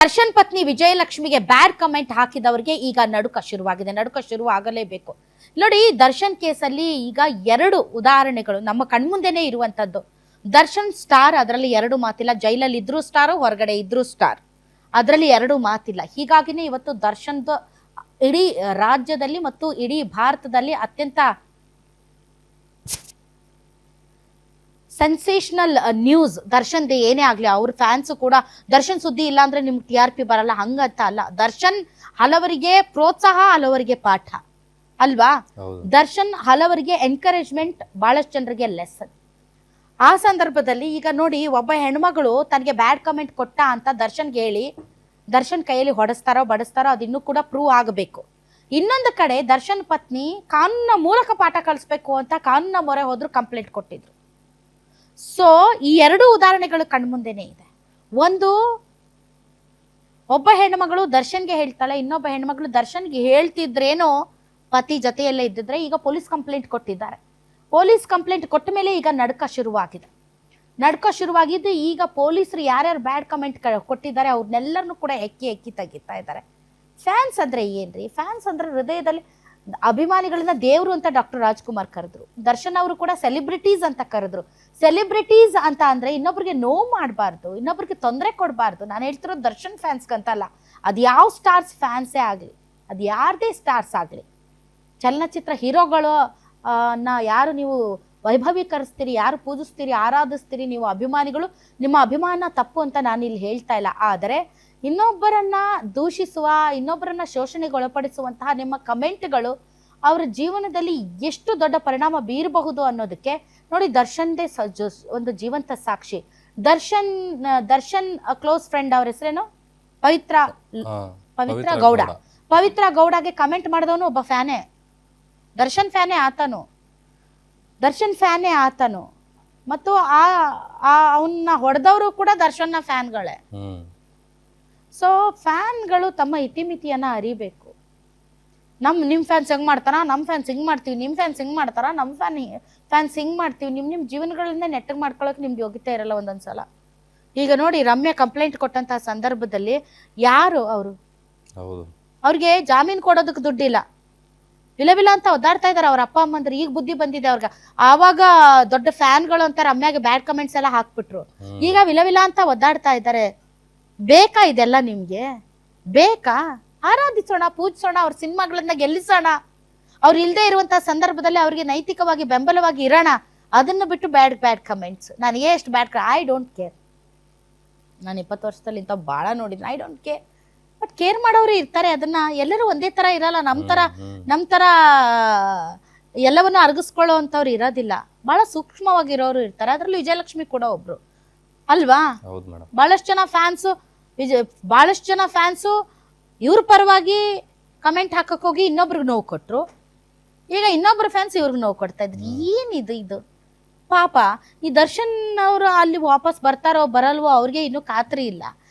ದರ್ಶನ್ ಪತ್ನಿ ವಿಜಯಲಕ್ಷ್ಮಿಗೆ bad comment ಹಾಕಿದವರಿಗೆ ಈಗ ನಡುಕ ಶುರುವಾಗಿದೆ. ನಡುಕ ಶುರುವಾಗಲೇಬೇಕು. ನೋಡಿ, ದರ್ಶನ್ ಕೇಸಲ್ಲಿ ಈಗ ಎರಡು ಉದಾಹರಣೆಗಳು ನಮ್ಮ ಕಣ್ಮುಂದೆನೇ ಇರುವಂತದ್ದು. ದರ್ಶನ್ ಸ್ಟಾರ್, ಅದರಲ್ಲಿ ಎರಡು ಮಾತಿಲ್ಲ. ಜೈಲಲ್ಲಿ ಇದ್ರೂ ಸ್ಟಾರ್, ಹೊರಗಡೆ ಇದ್ರೂ ಸ್ಟಾರ್, ಅದರಲ್ಲಿ ಎರಡು ಮಾತಿಲ್ಲ. ಹೀಗಾಗಿನೇ ಇವತ್ತು ದರ್ಶನ್ದು ಇಡೀ ರಾಜ್ಯದಲ್ಲಿ ಮತ್ತು ಇಡೀ ಭಾರತದಲ್ಲಿ ಅತ್ಯಂತ ಸೆನ್ಸೇಷನಲ್ ನ್ಯೂಸ್. ದರ್ಶನ್ ಏನೇ ಆಗ್ಲಿ, ಅವ್ರ ಫ್ಯಾನ್ಸ್ ಕೂಡ ದರ್ಶನ್ ಸುದ್ದಿ ಇಲ್ಲ ಅಂದ್ರೆ ನಿಮ್ಗೆ TRP ಬರಲ್ಲ, ಹಂಗಂತ ಅಲ್ಲ. ದರ್ಶನ್ ಹಲವರಿಗೆ ಪ್ರೋತ್ಸಾಹ, ಹಲವರಿಗೆ ಪಾಠ ಅಲ್ವಾ. ದರ್ಶನ್ ಹಲವರಿಗೆ ಎನ್ಕರೇಜ್ಮೆಂಟ್, ಬಹಳಷ್ಟು ಜನರಿಗೆ ಲೆಸನ್. ಆ ಸಂದರ್ಭದಲ್ಲಿ ಈಗ ನೋಡಿ, ಒಬ್ಬ ಹೆಣ್ಮಗಳು ತನಗೆ ಬ್ಯಾಡ್ ಕಮೆಂಟ್ ಕೊಟ್ಟ ಅಂತ ದರ್ಶನ್ಗೆ ಹೇಳಿ ದರ್ಶನ್ ಕೈಯಲ್ಲಿ ಹೊಡೆಸ್ತಾರೋ ಬಡಿಸ್ತಾರೋ ಅದು ಇನ್ನೂ ಕೂಡ ಪ್ರೂವ್ ಆಗಬೇಕು. ಇನ್ನೊಂದು ಕಡೆ ದರ್ಶನ್ ಪತ್ನಿ ಕಾನೂನಿನ ಮೂಲಕ ಪಾಠ ಕಳಿಸ್ಬೇಕು ಅಂತ ಕಾನೂನಿನ ಮೊರೆ ಹೋದ್ರು, ಕಂಪ್ಲೇಂಟ್ ಕೊಟ್ಟಿದ್ರು. ಸೊ ಈ ಎರಡು ಉದಾಹರಣೆಗಳು ಕಣ್ಮುಂದೆನೇ ಇದೆ. ಒಂದು, ಒಬ್ಬ ಹೆಣ್ಮಗಳು ದರ್ಶನ್ಗೆ ಹೇಳ್ತಾಳೆ, ಇನ್ನೊಬ್ಬ ಹೆಣ್ಮಗಳು ದರ್ಶನ್ಗೆ ಹೇಳ್ತಿದ್ರೇನೋ ಪತಿ ಜೊತೆಯಲ್ಲೇ ಇದ್ದಿದ್ರೆ. ಈಗ ಪೊಲೀಸ್ ಕಂಪ್ಲೇಂಟ್ ಕೊಟ್ಟಿದ್ದಾರೆ. ಪೊಲೀಸ್ ಕಂಪ್ಲೇಂಟ್ ಕೊಟ್ಟ ಮೇಲೆ ಈಗ ನಡ್ಕ ಶುರುವಾಗಿದೆ. ನಡ್ಕ ಶುರುವಾಗಿದ್ದು ಈಗ ಪೊಲೀಸರು ಯಾರ್ಯಾರು ಬ್ಯಾಡ್ ಕಮೆಂಟ್ ಕೊಟ್ಟಿದ್ದಾರೆ ಅವ್ರನ್ನೆಲ್ಲರನ್ನೂ ಕೂಡ ಎಕ್ಕಿ ತೆಗಿತಾ ಇದ್ದಾರೆ. ಫ್ಯಾನ್ಸ್ ಅಂದ್ರೆ ಏನ್ರಿ? ಫ್ಯಾನ್ಸ್ ಅಂದ್ರೆ ಹೃದಯದಲ್ಲಿ ಅಭಿಮಾನಿಗಳನ್ನ ದೇವರು ಅಂತ ಡಾಕ್ಟರ್ ರಾಜ್ಕುಮಾರ್ ಕರೆದ್ರು. ದರ್ಶನ್ ಅವರು ಕೂಡ ಸೆಲೆಬ್ರಿಟೀಸ್ ಅಂತ ಕರೆದ್ರು. ಸೆಲೆಬ್ರಿಟೀಸ್ ಅಂತ ಅಂದ್ರೆ ಇನ್ನೊಬ್ರಿಗೆ ನೋವು ಮಾಡಬಾರ್ದು, ಇನ್ನೊಬ್ರಿಗೆ ತೊಂದರೆ ಕೊಡಬಾರ್ದು. ನಾನು ಹೇಳ್ತಿರೋದು ದರ್ಶನ್ ಫ್ಯಾನ್ಸ್ಗಂತಲ್ಲ, ಅದು ಯಾವ ಸ್ಟಾರ್ಸ್ ಫ್ಯಾನ್ಸೇ ಆಗಲಿ, ಅದು ಯಾರದೇ ಸ್ಟಾರ್ಸ್ ಆಗಲಿ. ಚಲನಚಿತ್ರ ಹೀರೋಗಳು ಯಾರು ನೀವು ವೈಭವೀಕರಿಸ್ತೀರಿ, ಯಾರು ಪೂಜಿಸ್ತೀರಿ, ಆರಾಧಿಸ್ತೀರಿ, ನೀವು ಅಭಿಮಾನಿಗಳು, ನಿಮ್ಮ ಅಭಿಮಾನ ತಪ್ಪು ಅಂತ ನಾನು ಇಲ್ಲಿ ಹೇಳ್ತಾ ಇಲ್ಲ. ಆದರೆ ಇನ್ನೊಬ್ಬರನ್ನ ದೂಷಿಸುವ, ಇನ್ನೊಬ್ಬರನ್ನ ಶೋಷಣೆಗೊಳಪಡಿಸುವಂತಹ ನಿಮ್ಮ ಕಮೆಂಟ್ಗಳು ಅವರ ಜೀವನದಲ್ಲಿ ಎಷ್ಟು ದೊಡ್ಡ ಪರಿಣಾಮ ಬೀರಬಹುದು ಅನ್ನೋದಕ್ಕೆ ನೋಡಿ, ದರ್ಶನ್ದೇ ಒಂದು ಜೀವಂತ ಸಾಕ್ಷಿ. ದರ್ಶನ್ ಕ್ಲೋಸ್ ಫ್ರೆಂಡ್, ಅವ್ರ ಹೆಸರೇನು, ಪವಿತ್ರ ಗೌಡ. ಪವಿತ್ರ ಗೌಡಗೆ ಕಮೆಂಟ್ ಮಾಡಿದವನು ಒಬ್ಬ ಫ್ಯಾನೇ, ದರ್ಶನ್ ಫ್ಯಾನೇ ಆತನು. ಮತ್ತು ಅವನ್ನ ಹೊಡೆದವರು ಕೂಡ ದರ್ಶನ್ನ ಫ್ಯಾನ್ಗಳೇ. ಸೊ ಫ್ಯಾನ್ಗಳು ತಮ್ಮ ಇತಿಮಿತಿಯನ್ನ ಅರಿಬೇಕು. ನಿಮ್ಮ ಫ್ಯಾನ್ಸ್ ಹೆಂಗ್ ಮಾಡ್ತಾರ, ನಮ್ಮ ಫ್ಯಾನ್ಸ್ ಹಿಂಗ್ ಮಾಡ್ತೀವಿ, ನಿಮ್ಮ ಫ್ಯಾನ್ಸ್ ಹಿಂಗ್ ಮಾಡ್ತಾರ, ನಮ್ಮ ಫ್ಯಾನ್ಸ್ ಹಿಂಗ್ ಮಾಡ್ತೀವಿ. ನಿಮ್ಮ ಜೀವನಗಳಿಂದ ನೆಟ್ಟಗೆ ಮಾಡ್ಕೊಳಕ್ ನಿಮ್ಗೆ ಯೋಗ್ಯತೆ ಇರಲ್ಲ ಒಂದೊಂದ್ಸಲ. ಈಗ ನೋಡಿ, ರಮ್ಯಾ ಕಂಪ್ಲೇಂಟ್ ಕೊಟ್ಟಂತಹ ಸಂದರ್ಭದಲ್ಲಿ ಯಾರು ಅವರು, ಅವ್ರಿಗೆ ಜಾಮೀನು ಕೊಡೋದಕ್ಕೆ ದುಡ್ಡಿಲ್ಲ, ವಿಲವಿಲ ಅಂತ ಒದ್ದಾಡ್ತಾ ಇದಾರೆ ಅವ್ರ ಅಪ್ಪ ಅಮ್ಮಂದ್ರೆ. ಈಗ ಬುದ್ಧಿ ಬಂದಿದೆ ಅವ್ರಿಗೆ. ಆವಾಗ ದೊಡ್ಡ ಫ್ಯಾನ್ಗಳು ಅಂತ ರಮ್ಯಾಗೆ ಬ್ಯಾಡ್ ಕಮೆಂಟ್ಸ್ ಎಲ್ಲ ಹಾಕ್ಬಿಟ್ರು. ಈಗ ವಿಲವಿಲ ಅಂತ ಒದ್ದಾಡ್ತಾ ಇದ್ದಾರೆ. ಬೇಕಾ ಇದೆಲ್ಲ ನಿಮ್ಗೆ? ಬೇಕಾ? ಆರಾಧಿಸೋಣ, ಪೂಜಿಸೋಣ, ಅವ್ರ ಸಿನಿಮಾಗಳನ್ನ ಗೆಲ್ಲಿಸೋಣ. ಅವ್ರು ಇಲ್ಲದೆ ಇರುವಂತಹ ಸಂದರ್ಭದಲ್ಲಿ ಅವ್ರಿಗೆ ನೈತಿಕವಾಗಿ ಬೆಂಬಲವಾಗಿ ಇರೋಣ. ಅದನ್ನು ಬಿಟ್ಟು ಬ್ಯಾಡ್ ಕಮೆಂಟ್ಸ್, ನನಗೆ ಎಷ್ಟು ಐ ಡೋಂಟ್ ಕೇರ್. ನಾನು 20 ವರ್ಷದಲ್ಲಿ ಇಂಥ ಭಾಳ ನೋಡಿದ್ದೆ. I don't care. But care ಮಾಡೋರು ಇರ್ತಾರೆ. ಅದನ್ನ ಎಲ್ಲರೂ ಒಂದೇ ತರ ಇರಲ್ಲ. ನಮ್ಮ ತರ ಎಲ್ಲವನ್ನೂ ಅರಗಿಸ್ಕೊಳ್ಳೋ ಅಂತವ್ರು ಇರೋದಿಲ್ಲ. ಬಹಳ ಸೂಕ್ಷ್ಮವಾಗಿರೋರು ಇರ್ತಾರೆ. ಅದರಲ್ಲಿ ವಿಜಯಲಕ್ಷ್ಮಿ ಕೂಡ ಒಬ್ರು ಅಲ್ವಾ. ಬಹಳಷ್ಟು ಜನ ಫ್ಯಾನ್ಸು ಇವ್ರ ಪರವಾಗಿ ಕಮೆಂಟ್ ಹಾಕಕ್ ಹೋಗಿ ಇನ್ನೊಬ್ರಿಗೆ ನೋವು ಕೊಟ್ರು. ಈಗ ಇನ್ನೊಬ್ರು ಫ್ಯಾನ್ಸ್ ಇವ್ರಿಗೆ ನೋವು ಕೊಡ್ತಾ ಇದ್ರು. ಏನಿದು ಪಾಪ. ಈ ದರ್ಶನ್ ಅವರು ಅಲ್ಲಿ ವಾಪಸ್ ಬರ್ತಾರೋ ಬರಲ್ವೋ ಅವ್ರಿಗೆ ಇನ್ನೂ ಖಾತ್ರಿ ಇಲ್ಲ.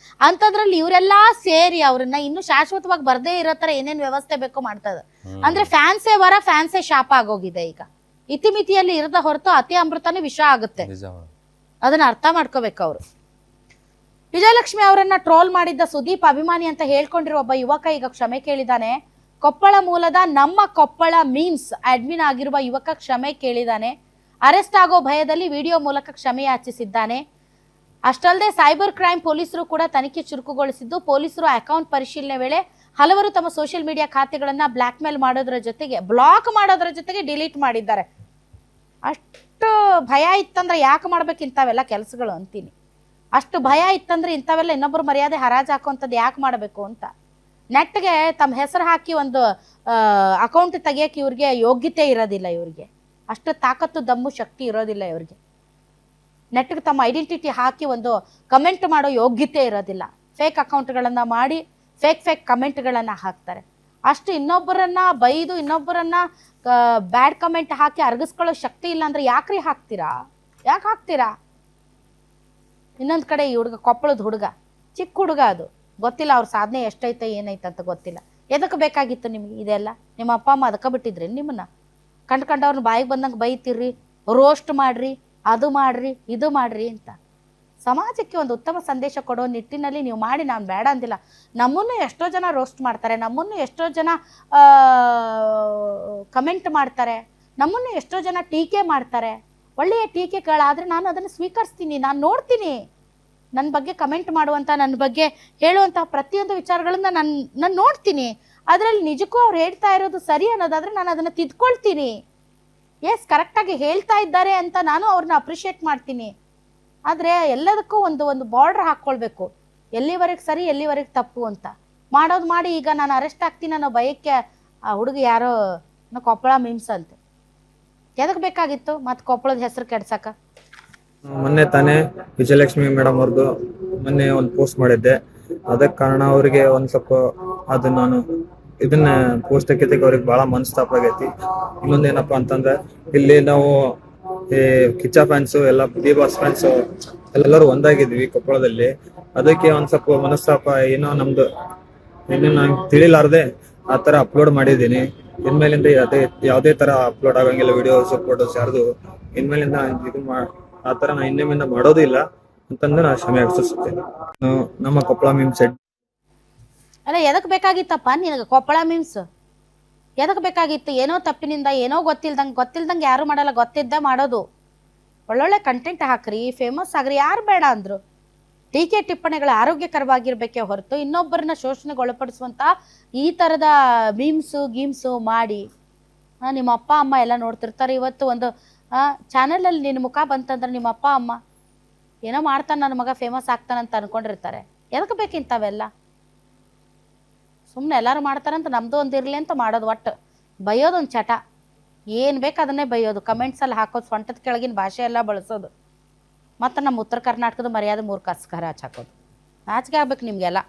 ಅಂಥದ್ರಲ್ಲಿ ಇವರೆಲ್ಲ ಸೇರಿ ಅವ್ರನ್ನ ಇನ್ನು ಶಾಶ್ವತವಾಗಿ ಬರ್ದೇ ಇರೋ ತರ ಏನೇನ್ ವ್ಯವಸ್ಥೆ ಬೇಕೋ ಮಾಡ್ತದ. ಅಂದ್ರೆ ಫ್ಯಾನ್ಸೇ ವರ, ಫ್ಯಾನ್ಸೇ ಶಾಪ ಆಗೋಗಿದೆ. ಈಗ ಇತಿಮಿತಿಯಲ್ಲಿ ಇರದ ಹೊರತು ಅತಿ ಅಮೃತನೇ ವಿಷ ಆಗುತ್ತೆ. ಅದನ್ನ ಅರ್ಥ ಮಾಡ್ಕೋಬೇಕು ಅವರು. ವಿಜಯಲಕ್ಷ್ಮಿ ಅವರನ್ನ ಟ್ರೋಲ್ ಮಾಡಿದ್ದ ಸುದೀಪ್ ಅಭಿಮಾನಿ ಅಂತ ಹೇಳ್ಕೊಂಡಿರೋ ಒಬ್ಬ ಯುವಕ ಈಗ ಕ್ಷಮೆ ಕೇಳಿದಾನೆ. ಕೊಪ್ಪಳ ಮೂಲದ ನಮ್ಮ ಕೊಪ್ಪಳ ಮೀಮ್ಸ್ ಅಡ್ಮಿನ್ ಆಗಿರುವ ಯುವಕ ಕ್ಷಮೆ ಕೇಳಿದಾನೆ. ಅರೆಸ್ಟ್ ಆಗೋ ಭಯದಲ್ಲಿ ವಿಡಿಯೋ ಮೂಲಕ ಕ್ಷಮೆ ಯಾಚಿಸಿದ್ದಾನೆ. ಅಷ್ಟಲ್ಲದೆ ಸೈಬರ್ ಕ್ರೈಮ್ ಪೊಲೀಸರು ಕೂಡ ತನಿಖೆ ಚುರುಕುಗೊಳಿಸಿದ್ದು, ಪೊಲೀಸರು ಅಕೌಂಟ್ ಪರಿಶೀಲನೆ ವೇಳೆ ಹಲವರು ತಮ್ಮ ಸೋಷಿಯಲ್ ಮೀಡಿಯಾ ಖಾತೆಗಳನ್ನ ಬ್ಲಾಕ್ ಮೇಲ್ ಬ್ಲಾಕ್ ಮಾಡೋದ್ರ ಜೊತೆಗೆ ಡಿಲೀಟ್ ಮಾಡಿದ್ದಾರೆ. ಅಷ್ಟು ಭಯ ಇತ್ತಂದ್ರೆ ಯಾಕೆ ಮಾಡ್ಬೇಕು ಇಂಥವೆಲ್ಲ ಕೆಲಸಗಳು ಅಂತೀನಿ. ಅಷ್ಟು ಭಯ ಇತ್ತಂದ್ರೆ ಇಂಥವೆಲ್ಲ ಇನ್ನೊಬ್ಬರು ಮರ್ಯಾದೆ ಹರಾಜು ಹಾಕುವಂಥದ್ದು ಯಾಕೆ ಮಾಡಬೇಕು ಅಂತ. ನೆಟ್ಗೆ ತಮ್ಮ ಹೆಸರು ಹಾಕಿ ಒಂದು ಅಕೌಂಟ್ ತೆಗಿಯಕ್ಕೆ ಇವ್ರಿಗೆ ಯೋಗ್ಯತೆ ಇರೋದಿಲ್ಲ. ಇವ್ರಿಗೆ ಅಷ್ಟು ತಾಕತ್ತು, ದಮ್ಮು, ಶಕ್ತಿ ಇರೋದಿಲ್ಲ ಇವ್ರಿಗೆ. ನೆಟ್ಗೆ ತಮ್ಮ ಐಡೆಂಟಿಟಿ ಹಾಕಿ ಒಂದು ಕಮೆಂಟ್ ಮಾಡೋ ಯೋಗ್ಯತೆ ಇರೋದಿಲ್ಲ. ಫೇಕ್ ಅಕೌಂಟ್ಗಳನ್ನು ಮಾಡಿ ಫೇಕ್ ಕಮೆಂಟ್ಗಳನ್ನು ಹಾಕ್ತಾರೆ. ಅಷ್ಟು ಇನ್ನೊಬ್ಬರನ್ನ ಬೈದು, ಇನ್ನೊಬ್ಬರನ್ನ ಬ್ಯಾಡ್ ಕಮೆಂಟ್ ಹಾಕಿ ಅರ್ಗಿಸ್ಕೊಳ್ಳೋ ಶಕ್ತಿ ಇಲ್ಲ ಅಂದ್ರೆ ಯಾಕ್ರಿ ಹಾಕ್ತೀರಾ? ಯಾಕೆ ಹಾಕ್ತೀರಾ? ಇನ್ನೊಂದು ಕಡೆ ಈ ಹುಡುಗ, ಕೊಪ್ಪಳದ ಹುಡುಗ, ಚಿಕ್ಕ ಹುಡುಗ, ಅದು ಗೊತ್ತಿಲ್ಲ ಅವ್ರ ಸಾಧನೆ ಎಷ್ಟೈತೆ ಏನೈತೆ ಅಂತ ಗೊತ್ತಿಲ್ಲ. ಎದಕ್ಕೆ ಬೇಕಾಗಿತ್ತು ನಿಮ್ಗೆ ಇದೆಲ್ಲ? ನಿಮ್ಮ ಅಪ್ಪ ಅಮ್ಮ ಅದಕ್ಕೆ ಬಿಟ್ಟಿದ್ರಿ ನಿಮ್ಮನ್ನ? ಕಂಡ್ಕಂಡವ್ರನ್ನ ಬಾಯಿಗೆ ಬಂದಂಗೆ ಬೈತಿರ್ರಿ, ರೋಸ್ಟ್ ಮಾಡ್ರಿ, ಅದು ಮಾಡ್ರಿ, ಇದು ಮಾಡ್ರಿ ಅಂತ. ಸಮಾಜಕ್ಕೆ ಒಂದು ಉತ್ತಮ ಸಂದೇಶ ಕೊಡೋ ನಿಟ್ಟಿನಲ್ಲಿ ನೀವು ಮಾಡಿ, ನಾನು ಬೇಡ ಅಂದಿಲ್ಲ. ನಮ್ಮನ್ನು ಎಷ್ಟೋ ಜನ ರೋಸ್ಟ್ ಮಾಡ್ತಾರೆ, ನಮ್ಮನ್ನು ಎಷ್ಟೋ ಜನ ಕಮೆಂಟ್ ಮಾಡ್ತಾರೆ, ನಮ್ಮನ್ನು ಎಷ್ಟೋ ಜನ ಟೀಕೆ ಮಾಡ್ತಾರೆ. ಒಳ್ಳೆಯ ಟೀಕೆಗಳಾದರೆ ನಾನು ಅದನ್ನು ಸ್ವೀಕರಿಸ್ತೀನಿ, ನಾನು ನೋಡ್ತೀನಿ. ನನ್ನ ಬಗ್ಗೆ ಕಮೆಂಟ್ ಮಾಡುವಂಥ, ನನ್ನ ಬಗ್ಗೆ ಹೇಳುವಂಥ ಪ್ರತಿಯೊಂದು ವಿಚಾರಗಳನ್ನ ನಾನು ನೋಡ್ತೀನಿ. ಅದರಲ್ಲಿ ನಿಜಕ್ಕೂ ಅವ್ರು ಹೇಳ್ತಾ ಇರೋದು ಸರಿ ಅನ್ನೋದಾದರೆ ನಾನು ಅದನ್ನು ತಿದ್ಕೊಳ್ತೀನಿ. ಎಸ್, ಕರೆಕ್ಟಾಗಿ ಹೇಳ್ತಾ ಇದ್ದಾರೆ ಅಂತ ನಾನು ಅವ್ರನ್ನ ಅಪ್ರಿಷಿಯೇಟ್ ಮಾಡ್ತೀನಿ. ಆದರೆ ಎಲ್ಲದಕ್ಕೂ ಒಂದು ಬಾರ್ಡ್ರ್ ಹಾಕ್ಕೊಳ್ಬೇಕು, ಎಲ್ಲಿವರೆಗೆ ಸರಿ ಎಲ್ಲಿವರೆಗೆ ತಪ್ಪು ಅಂತ. ಮಾಡೋದು ಮಾಡಿ ಈಗ ನಾನು ಅರೆಸ್ಟ್ ಆಗ್ತೀನಿ ಅನ್ನೋ ಭಯಕ್ಕೆ ಆ ಹುಡುಗ ಯಾರೋ ಕೊಪ್ಪಳ ಮೀಮ್ಸ್ ಅಂತೆ. ಎದಕ್ಕೆ ಬೇಕಾಗಿತ್ತು ಮತ್ತು ಕೊಪ್ಪಳದ ಹೆಸರು ಕೆಡ್ಸಕ್ಕ? ಮೊನ್ನೆ ತಾನೇ ವಿಜಯಲಕ್ಷ್ಮಿ ಮೇಡಮ್ ಅವ್ರದ್ದು ಮೊನ್ನೆ ಒಂದು ಪೋಸ್ಟ್ ಮಾಡಿದ್ದೆ. ಅದಕ್ಕೆ ಕಾರಣ ಅವ್ರಿಗೆ ಒಂದ್ ಸ್ವಲ್ಪ ಅದು ನಾನು ಇದನ್ನ ಪೋಸ್ಟ್ ಹಾಕಿದ್ದಕ್ಕೆ ಅವ್ರಿಗೆ ಬಹಳ ಮನಸ್ತಾಪ ಆಗೈತಿ. ಇನ್ನೊಂದೇನಪ್ಪಾ ಅಂತಂದ್ರೆ ಇಲ್ಲಿ ನಾವು ಈ ಕಿಚ್ಚ ಫ್ಯಾನ್ಸು ಎಲ್ಲ ಡಿ ಬಾಸ್ ಫ್ಯಾನ್ಸು ಎಲ್ಲರೂ ಒಂದಾಗಿದ್ವಿ ಕೊಪ್ಪಳದಲ್ಲಿ. ಅದಕ್ಕೆ ಒಂದ್ ಸ್ವಲ್ಪ ಮನಸ್ತಾಪ ಏನೋ ನಮ್ದು ಇನ್ನೂ ನಂಗೆ ತಿಳಿಲಾರ್ದೆ ಆ ತರ ಅಪ್ಲೋಡ್ ಮಾಡಿದ್ದೀನಿ. ಇನ್ಮೇಲಿಂದ ಯಾವುದೇ ತರ ಅಪ್ಲೋಡ್ ಆಗಂಗಿಲ್ಲ ವಿಡಿಯೋಸ್ ಫೋಟೋಸ್ ಯಾರ್ದು. ಇನ್ಮೇಲಿಂದ ಇದು ಆ ತರ ನಾ ಇನ್ನೇಮಿಂದ ಮಾಡೋದು ಇಲ್ಲ ಅಂತಂದು ನಾ ಕ್ಷಮೆ ಯಾಚಿಸುತ್ತೇನೆ. ನಮ್ಮ ಕೊಪ್ಪಳ ಮೀಮ್ ಸೆಟ್ ಅಲ್ಲ, ಎದಕ್ಕೆ ಬೇಕಾಗಿತ್ತಪ್ಪ ನಿನಗೆ ಕೊಪ್ಪಳ ಮೀಮ್ಸ್? ಎದಕ್ಕೆ ಬೇಕಾಗಿತ್ತು? ಏನೋ ತಪ್ಪಿನಿಂದ, ಏನೋ ಗೊತ್ತಿಲ್ದಂಗೆ ಯಾರು ಮಾಡಲ್ಲ, ಗೊತ್ತಿದ್ದ ಮಾಡೋದು. ಒಳ್ಳೊಳ್ಳೆ ಕಂಟೆಂಟ್ ಹಾಕ್ರಿ, ಫೇಮಸ್ ಆಗ್ರಿ, ಯಾರು ಬೇಡ ಅಂದರು. ಟೀಕೆ ಟಿಪ್ಪಣಿಗಳು ಆರೋಗ್ಯಕರವಾಗಿರ್ಬೇಕೇ ಹೊರತು ಇನ್ನೊಬ್ಬರನ್ನ ಶೋಷಣೆಗೆ ಒಳಪಡಿಸುವಂಥ ಈ ಥರದ ಗೀಮ್ಸು ಮಾಡಿ ನಿಮ್ಮ ಅಪ್ಪ ಅಮ್ಮ ಎಲ್ಲ ನೋಡ್ತಿರ್ತಾರೆ. ಇವತ್ತು ಒಂದು ಚಾನಲಲ್ಲಿ ನಿನ್ನ ಮುಖ ಬಂತಂದ್ರೆ ನಿಮ್ಮ ಅಪ್ಪ ಅಮ್ಮ ಏನೋ ಮಾಡ್ತಾನೆ, ನನ್ನ ಮಗ ಫೇಮಸ್ ಆಗ್ತಾನಂತ ಅಂದ್ಕೊಂಡಿರ್ತಾರೆ. ಎದಕ್ಕೆ ಬೇಕಿಂತವೆಲ್ಲ? ಸುಮ್ಮನೆ ಎಲ್ಲರೂ ಮಾಡ್ತಾರಂತ ನಮ್ಮದು ಒಂದು ಇರಲಿ ಅಂತ ಮಾಡೋದು. ಒಟ್ಟು ಬೈಯೋದೊಂದು ಚಟ, ಏನು ಬೇಕು ಅದನ್ನೇ ಬೈಯೋದು, ಕಮೆಂಟ್ಸಲ್ಲಿ ಹಾಕೋದು, ಸೊಂಟದ ಕೆಳಗಿನ ಭಾಷೆ ಎಲ್ಲ ಬಳಸೋದು, ಮತ್ತು ನಮ್ಮ ಉತ್ತರ ಕರ್ನಾಟಕದ ಮರ್ಯಾದೆ ಮೂರು ಕಸ್ಕರ ಹಚ್ಚಾಕೋದು. ನಾಚಿಕೆ ಆಗ್ಬೇಕು ನಿಮಗೆಲ್ಲ.